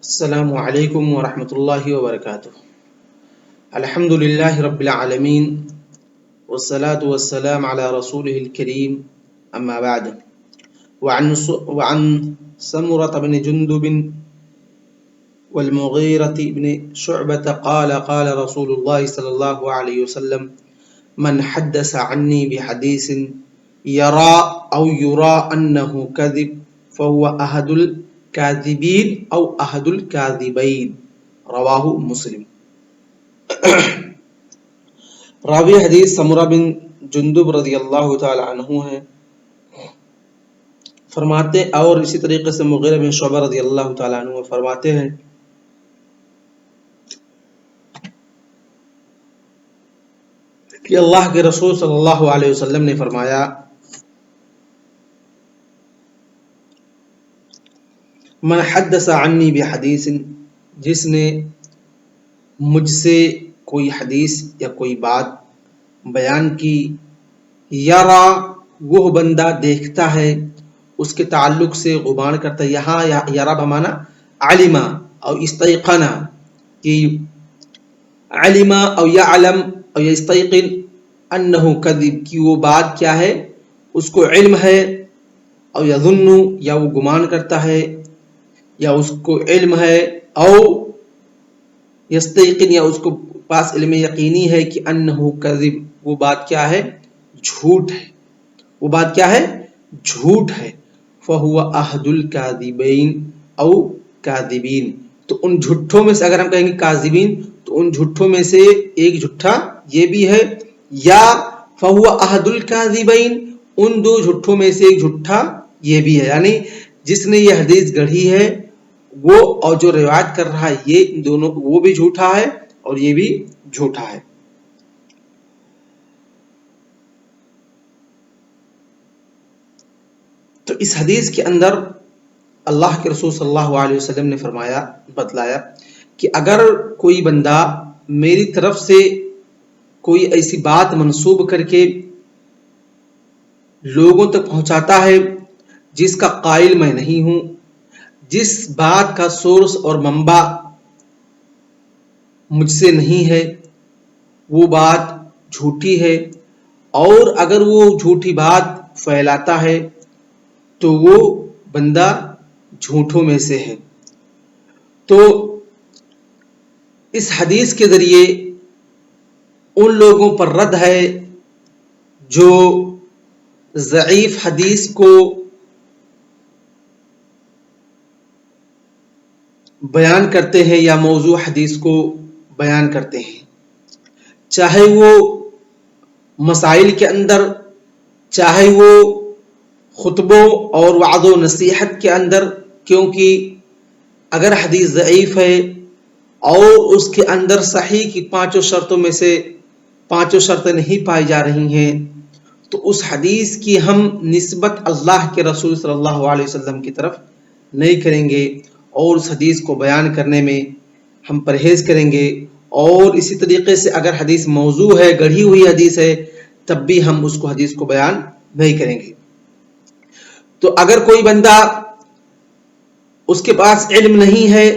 السلام علیکم ورحمۃ اللہ وبرکاتہ۔ الحمد للہ رب العالمین والصلاة والسلام على رسوله الكریم اما بعد وعن سمرة بن جندب والمغيرة بن شعبة قال قال رسول الله صلی اللہ علیہ وسلم من حدث عني بحديث يرى أو يرى أنه كذب فهو أحد الكاذبين أو أحد الكاذبين رواہ مسلم۔ راوی حدیث سمرہ بن جندب رضی اللہ تعالی عنہ ہیں، فرماتے اور اسی طریقے سے مغیرہ بن شعبہ رضی اللہ تعالی عنہ فرماتے ہیں کہ اللہ کے رسول صلی اللہ علیہ وسلم نے فرمایا من حدث عنی بحدیث، جس نے مجھ سے کوئی حدیث یا کوئی بات بیان کی، یرا وہ بندہ دیکھتا ہے، اس کے تعلق سے غمان کرتا ہے۔ یہاں یرا بمانا علما او استیقنا، کہ علما او یعلم او یستیقن انہ کذب، کہ وہ بات کیا ہے اس کو علم ہے، او یظن یا وہ گمان کرتا ہے، یا اس کو علم ہے، او یستیقن یا اس کو پاس علم یقینی ہے کہ انہ کذب، وہ بات کیا ہے جھوٹ ہے، وہ بات کیا ہے جھوٹ ہے۔ فہو احد الکاذبین او کاذبین، تو ان جھوٹوں میں سے اگر ہم کہیں گے کاذبین تو ان جھوٹوں میں سے ایک جھوٹا یہ بھی ہے، یا فہو احد الکاذبین ان دو جھوٹوں میں سے ایک جھوٹا یہ بھی ہے، یعنی جس نے یہ حدیث گڑھی ہے وہ اور جو روایت کر رہا ہے یہ دونوں، وہ بھی جھوٹا ہے اور یہ بھی جھوٹا ہے۔ تو اس حدیث کے اندر اللہ کے رسول صلی اللہ علیہ وسلم نے بتلایا کہ اگر کوئی بندہ میری طرف سے کوئی ایسی بات منسوب کر کے لوگوں تک پہنچاتا ہے جس کا قائل میں نہیں ہوں، جس بات کا سورس اور منبع مجھ سے نہیں ہے، وہ بات جھوٹی ہے، اور اگر وہ جھوٹی بات پھیلاتا ہے تو وہ بندہ جھوٹوں میں سے ہے۔ تو اس حدیث کے ذریعے ان لوگوں پر رد ہے جو ضعیف حدیث کو بیان کرتے ہیں یا موضوع حدیث کو بیان کرتے ہیں، چاہے وہ مسائل کے اندر، چاہے وہ خطبوں اور وعظ و نصیحت کے اندر، کیونکہ اگر حدیث ضعیف ہے اور اس کے اندر صحیح کی پانچوں شرطوں میں سے پانچوں شرطیں نہیں پائی جا رہی ہیں تو اس حدیث کی ہم نسبت اللہ کے رسول صلی اللہ علیہ وسلم کی طرف نہیں کریں گے، اور اس حدیث کو بیان کرنے میں ہم پرہیز کریں گے، اور اسی طریقے سے اگر حدیث موضوع ہے، گڑھی ہوئی حدیث ہے، تب بھی ہم اس کو حدیث کو بیان نہیں کریں گے۔ تو اگر کوئی بندہ اس کے پاس علم نہیں ہے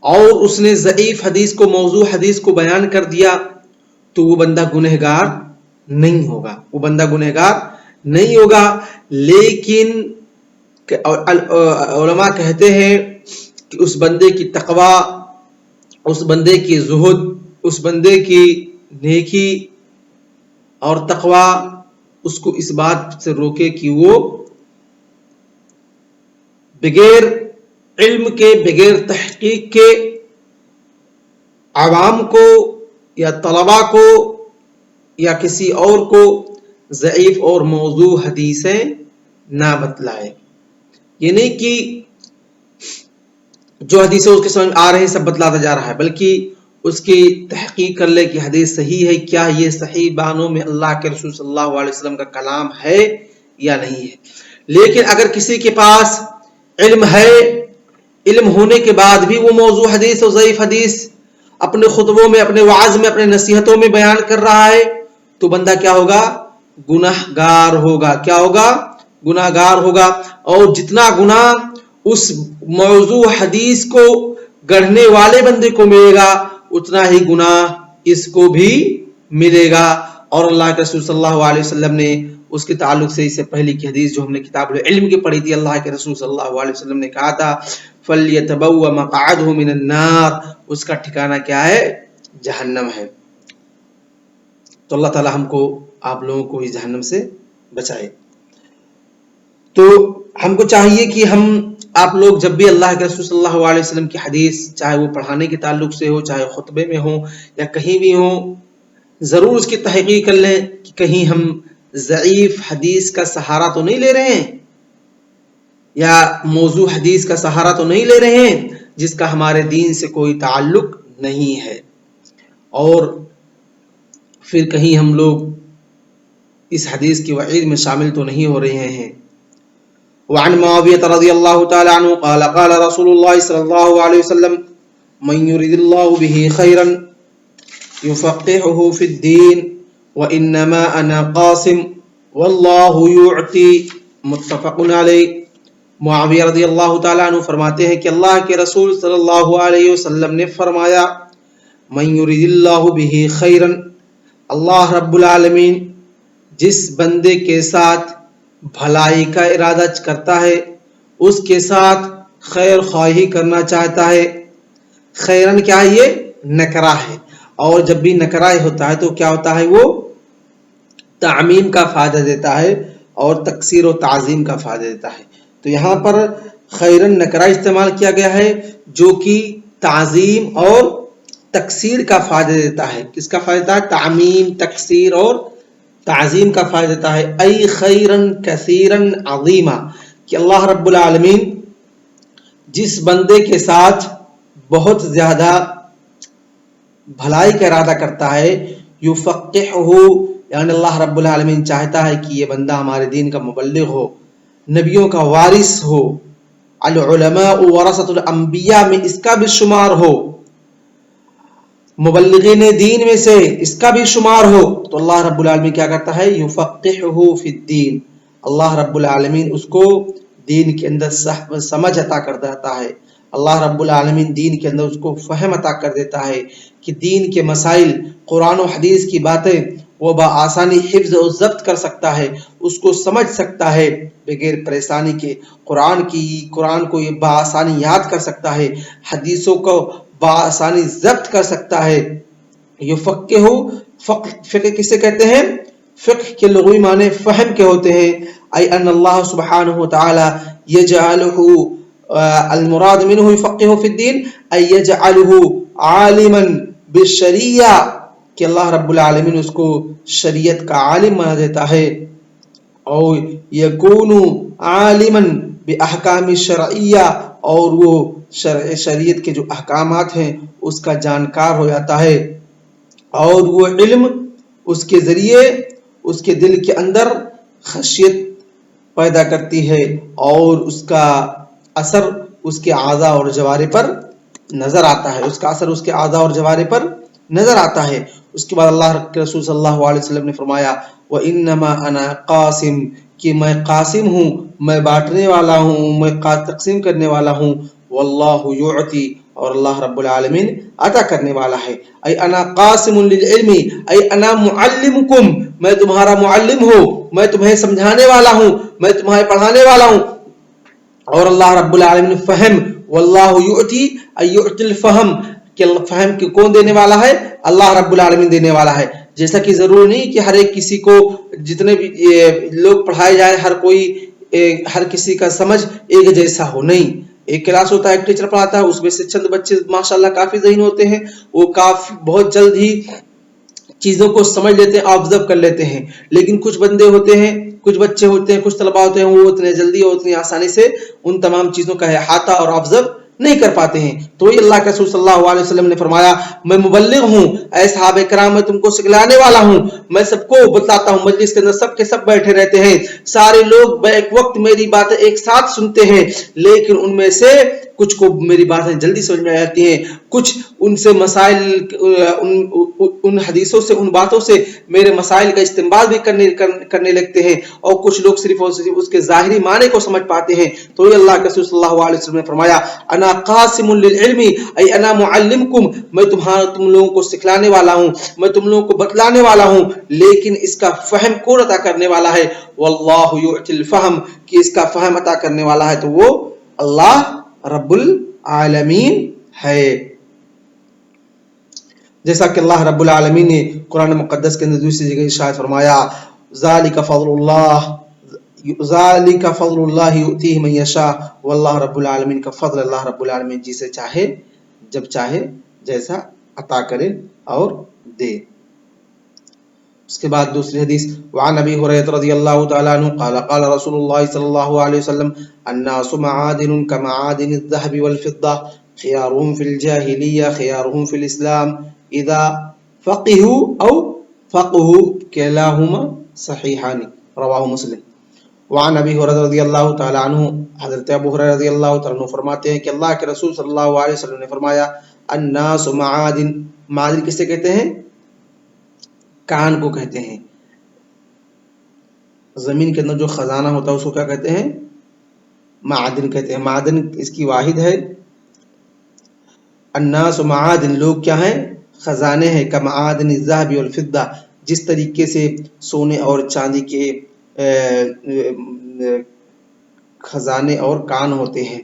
اور اس نے ضعیف حدیث کو موضوع حدیث کو بیان کر دیا تو وہ بندہ گنہگار نہیں ہوگا، وہ بندہ گنہگار نہیں ہوگا۔ لیکن علماء کہتے ہیں کہ اس بندے کی تقوی، اس بندے کی زہد، اس بندے کی نیکی اور تقوی اس کو اس بات سے روکے کہ وہ بغیر علم کے، بغیر تحقیق کے عوام کو یا طلباء کو یا کسی اور کو ضعیف اور موضوع حدیثیں نہ بتلائے۔ یہ نہیں کہ جو حدیثیں اس کے سمجھ آ رہے ہیں سب بتلاتا جا رہا ہے، بلکہ اس کی تحقیق کر لے کہ حدیث صحیح ہے، کیا یہ صحیح معنوں میں اللہ کے رسول صلی اللہ علیہ وسلم کا کلام ہے یا نہیں ہے۔ لیکن اگر کسی کے پاس علم ہے، علم ہونے کے بعد بھی وہ موضوع حدیث اور ضعیف حدیث اپنے خطبوں میں، اپنے وعظ میں، اپنے نصیحتوں میں بیان کر رہا ہے تو بندہ کیا ہوگا؟ گناہ گار ہوگا۔ کیا ہوگا؟ گناہ گار ہوگا، اور جتنا گناہ اس موضوع حدیث کو گڑھنے والے بندے کو ملے گا اتنا ہی گناہ اس کو بھی ملے گا. اور اللہ کے رسول صلی اللہ علیہ وسلم نے اس کے تعلق سے اس سے پہلی کی حدیث جو ہم نے کتاب العلم کی پڑھی تھی, اللہ کے رسول صلی اللہ علیہ وسلم نے کہا تھا فَلْيَتَبَوَّ مَقْعَدَهُ مِنَ النَّارِ, اس کا ٹھکانہ کیا ہے؟ جہنم ہے. تو اللہ تعالی ہم کو آپ لوگوں کو اس جہنم سے بچائے. تو ہم کو چاہیے کہ ہم آپ لوگ جب بھی اللہ کے رسول صلی اللہ علیہ وسلم کی حدیث, چاہے وہ پڑھانے کے تعلق سے ہو, چاہے خطبے میں ہو یا کہیں بھی ہو, ضرور اس کی تحقیق کر لیں کہ کہیں ہم ضعیف حدیث کا سہارا تو نہیں لے رہے ہیں یا موضوع حدیث کا سہارا تو نہیں لے رہے ہیں جس کا ہمارے دین سے کوئی تعلق نہیں ہے, اور پھر کہیں ہم لوگ اس حدیث کی وعید میں شامل تو نہیں ہو رہے ہیں. وعن معاویہ رضی اللہ تعالی عنہ قال قال رسول اللہ صلی اللہ علیہ وسلم من يريد الله به خيرا يفقهه في الدين وانما انا قاسم والله يعطي, متفق علیہ. معاویہ رضی اللہ تعالی عنہ فرماتے ہیں کہ اللہ کے رسول صلی اللہ علیہ وسلم نے فرمایا من يريد الله به خيرا, اللہ رب العالمین جس بندے کے ساتھ بھلائی کا ارادہ کرتا ہے اس کے ساتھ خیر خواہی کرنا چاہتا ہے. خیرن کیا ہے؟ یہ نکرہ ہے, اور جب بھی نکرہ ہوتا ہے تو کیا ہوتا ہے؟ وہ تعمیم کا فائدہ دیتا ہے اور تکثیر و تعظیم کا فائدہ دیتا ہے. تو یہاں پر خیرن نکرہ استعمال کیا گیا ہے جو کہ تعظیم اور تکثیر کا فائدہ دیتا ہے. کس کا فائدہ دیتا ہے؟ تعمیم, تکثیر اور تعظیم کا فائدہ دیتا ہے. ای خیرن کثیرن عظیما, کہ اللہ رب العالمین جس بندے کے ساتھ بہت زیادہ بھلائی کا ارادہ کرتا ہے, یفقہہ, یعنی اللہ رب العالمین چاہتا ہے کہ یہ بندہ ہمارے دین کا مبلغ ہو, نبیوں کا وارث ہو, العلماء ورثۃ الانبیاء میں اس کا بھی شمار ہو, مبلغین دین میں سے اس کا بھی شمار ہو, تو اللہ رب العالمین کیا کرتا ہے؟ یفقہہ فی الدین, اللہ رب العالمین اس کو دین کے اندر سمجھ عطا کر دیتا ہے. اللہ رب العالمین دین کے اندر اس کو فہم عطا کر دیتا ہے کہ دین کے مسائل, قرآن و حدیث کی باتیں وہ بآسانی حفظ و ضبط کر سکتا ہے, اس کو سمجھ سکتا ہے بغیر پریشانی کے, قرآن کو یہ بآسانی یاد کر سکتا ہے, حدیثوں کو بآسانی ضبط کر سکتا ہے. یفقہ, فقہ کسے کہتے ہیں؟ فقہ کے لغوی معنی فہم کے ہوتے ہیں. ای ان اللہ سبحانہ وتعالی یجعلہ, المراد منہ یفقہ فی الدین ای یجعلہ عالما بالشریعہ, کہ اللہ رب العالمین اس کو شریعت کا عالم بنا دیتا ہے, اور یکون عالما باحکام الشرعیہ, اور وہ شریعت کے جو احکامات ہیں اس کا جانکار ہو جاتا ہے, اور وہ علم اس کے ذریعے اس کے دل کے اندر خشیت پیدا کرتی ہے, اور اس کا اثر اس کے اعضاء اور جوارح پر نظر آتا ہے, اس کا اثر اس کے اعضاء اور جوارح پر نظر آتا ہے. اس کے بعد اللہ کے رسول صلی اللہ علیہ وسلم نے فرمایا وَإِنَّمَا أَنَا قَاسِمٌ, کہ میں قاسم ہوں, میں بانٹنے والا ہوں, میں تقسیم کرنے والا ہوں. واللہ یعطی, اور اللہ رب العالمین عطا کرنے والا ہے. ای انا قاسم للعلم, ای انا معلمکم, میں تمہارا معلم ہوں, میں تمہیں سمجھانے والا ہوں, میں تمہیں پڑھانے والا ہوں. اور اللہ رب العالمین فہم, واللہ یعطی ای یعطی الفہم, کہ فہم کی کون دینے والا ہے؟ اللہ رب العالمین دینے والا ہے. جیسا کہ ضروری نہیں کہ ہر ایک کسی کو, جتنے بھی لوگ پڑھائے جائیں, ہر کسی کا سمجھ ایک جیسا ہو, نہیں. ایک کلاس ہوتا ہے, ایک ٹیچر پڑھاتا ہے, اس میں سے چند بچے ماشاءاللہ کافی ذہین ہوتے ہیں, وہ کافی بہت جلد ہی چیزوں کو سمجھ لیتے ہیں, آبزرو کر لیتے ہیں. لیکن کچھ بندے ہوتے ہیں, کچھ بچے ہوتے ہیں, کچھ طلباء ہوتے ہیں, وہ اتنے جلدی اور اتنی آسانی سے ان تمام چیزوں کا احاطہ اور آبزرو نہیں کر پاتے ہیں. تو یہ اللہ کے رسول صلی اللہ علیہ وسلم نے فرمایا میں مبلغ ہوں, اے صحابہ کرام میں تم کو سکھلانے والا ہوں, میں سب کو بتلاتا ہوں. مجلس کے اندر سب کے سب بیٹھے رہتے ہیں, سارے لوگ ایک وقت میری باتیں ایک ساتھ سنتے ہیں, لیکن ان میں سے کچھ کو میری باتیں جلدی سمجھ میں آتی ہیں، کچھ ان سے مسائل ان حدیثوں سے، ان باتوں سے میرے مسائل کا استنباط بھی کرنے لگتے ہیں، اور کچھ لوگ صرف اور صرف اس کے ظاہری معنی کو سمجھ پاتے ہیں۔ تو یہ اللہ کے رسول صلی اللہ علیہ وسلم نے فرمایا انا قاسم للعلم ای انا معلمکم، میں تم لوگوں کو سکھلانے والا ہوں، میں تم لوگوں کو بتلانے والا ہوں، لیکن اس کا فہم کون عطا کرنے والا ہے؟ واللہ یؤتی الفہم، کہ اس کا فہم عطا کرنے والا ہے تو وہ اللہ رب العالمین ہے۔ جیسا کہ اللہ رب العالمین نے قرآن مقدس کے اندر دوسری جگہ ارشاد فرمایا ذالک فضل اللہ یؤتیہ من یشاء، واللہ رب العالمین کا فضل اللہ رب العالمین جسے چاہے جب چاہے جیسا عطا کرے اور دے۔ اس کے بعد دوسری حدیث وعن ابی ہریرہ رضی اللہ تعالی عنہ قال قال رسول اللہ صلی اللہ علیہ وسلم الناس معادن كمعادن الذهب والفضة خيارهم في الجاهلية خيارهم في الإسلام اذا فقهوا او فقهوا كلاهما صحیحان رواہ مسلم۔ وعن ابی ہریرہ رضی اللہ تعالی عنہ، حضرت ابو ہریرہ رضی اللہ تعالی عنہ فرماتے ہیں کہ اللہ کے رسول صلی اللہ علیہ وسلم نے فرمایا الناس معادن، معادن کسے کہتے ہیں؟ کان کو کہتے ہیں۔ زمین کے اندر جو خزانہ ہوتا ہے اس کو کیا کہتے ہیں؟ معادن کہتے ہیں۔ معادن اس کی واحد ہے۔ الناس معادن، لوگ کیا ہیں؟ خزانے ہیں۔ کمعادن الذهب والفضة، جس طریقے سے سونے اور چاندی کے خزانے اور کان ہوتے ہیں۔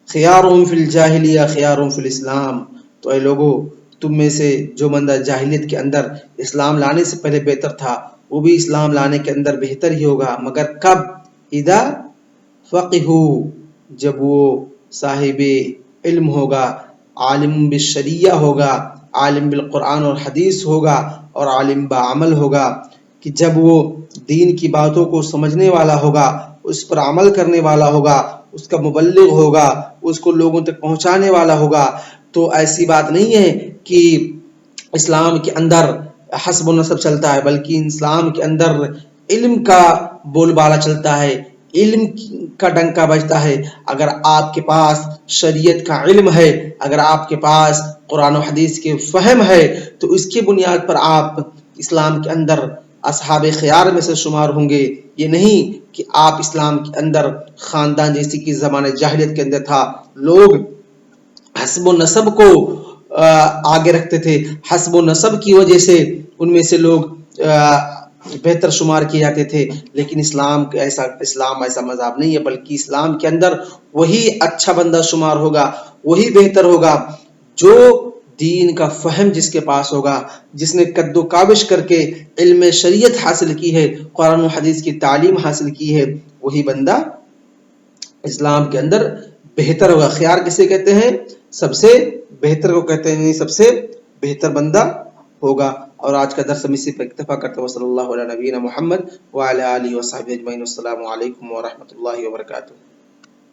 خیارهم فی الجاہلیہ خیارهم فی الاسلام، تو اے لوگو تم میں سے جو بندہ جاہلیت کے اندر اسلام لانے سے پہلے بہتر تھا وہ بھی اسلام لانے کے اندر بہتر ہی ہوگا، مگر کب؟ اذا فقہو، جب وہ صاحب علم ہوگا، عالم بالشریعہ ہوگا، عالم بالقرآن اور حدیث ہوگا، اور عالم بعمل ہوگا، کہ جب وہ دین کی باتوں کو سمجھنے والا ہوگا، اس پر عمل کرنے والا ہوگا، اس کا مبلغ ہوگا، اس کو لوگوں تک پہنچانے والا ہوگا۔ تو ایسی بات نہیں ہے کہ اسلام کے اندر حسب و نسب چلتا ہے، بلکہ اسلام کے اندر علم کا بول بالا چلتا ہے، علم کا ڈنکا بجتا ہے۔ اگر آپ کے پاس شریعت کا علم ہے، اگر آپ کے پاس قرآن و حدیث کے فہم ہے، تو اس کی بنیاد پر آپ اسلام کے اندر اصحاب خیار میں سے شمار ہوں گے۔ یہ نہیں کہ آپ اسلام کے اندر خاندان جیسی کہ زمانے جاہلیت کے اندر تھا، لوگ حسب و نسب کو آگے رکھتے تھے، حسب و نسب کی وجہ سے ان میں سے لوگ بہتر شمار کیے جاتے تھے، لیکن اسلام ایسا مذہب نہیں ہے، بلکہ اسلام کے اندر وہی اچھا بندہ شمار ہوگا، وہی بہتر ہوگا جو دین کا فہم جس کے پاس ہوگا، جس نے قد و کاوش کر کے علم شریعت حاصل کی ہے، قرآن و حدیث کی تعلیم حاصل کی ہے، وہی بندہ اسلام کے اندر بہتر ہوگا۔ خیار کسے کہتے ہیں؟ سب سے بہتر کو کہتے ہیں، سب سے بہتر بندہ ہوگا۔ اور آج کا درس ہم اسی پر اکتفا کرتے ہیں۔ صلی اللہ علیہ نبینا محمد وعلی آلہ وصحبہ اجمعین۔ السلام علیکم ورحمۃ اللہ وبرکاتہ۔